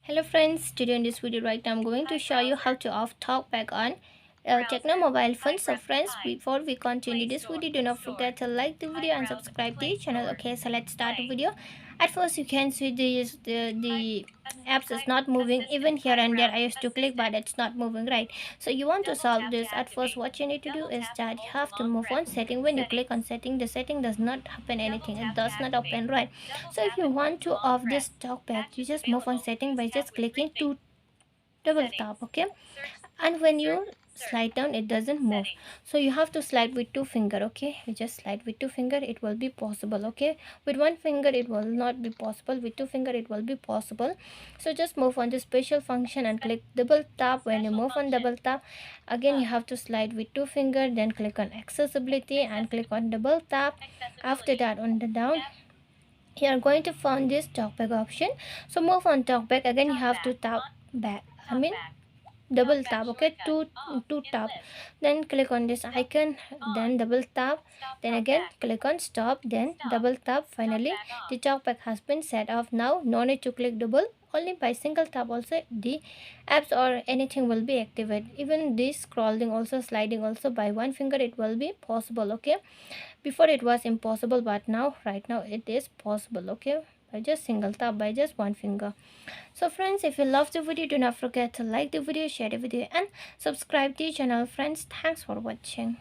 Hello friends, today in this video right now I'm going to show you how to off talkback on Tecno mobile phone. So friends, before we continue this video, do not forget to like the video and subscribe to the channel. Okay, so let's start the video. At first you can see the apps is not moving. Even here and there I used to click but it's not moving, right? So you want to solve this. At first what you need to do is that you have to move on setting. When you click on setting, the setting does not happen anything. It does not open, right? So if you want to off this talkback, you just move on setting by just clicking to double tap. Okay, and when you slide down it doesn't move, so you have to slide with two finger. Okay, you just slide with two finger, it will be possible. Okay, with one finger it will not be possible, with two finger it will be possible. So just move on the special function and click double tap. When you move on double tap, again you have to slide with two finger, then click on accessibility and click on double tap. After that, on the down, you are going to find this talkback option. So move on talkback, again you have to tap back, double tap. Okay, two tap, then click on this icon, then double tap, then again click on stop, then double tap. Finally the talkback has been set off. Now no need to click double, only by single tap also the apps or anything will be activated. Even this scrolling also, sliding also by one finger, it will be possible. Okay, before it was impossible, but now right now it is possible. Okay, by just single tap, by just one finger. So friends, if you love the video, do not forget to like the video, share the video and subscribe to the channel. Friends, thanks for watching.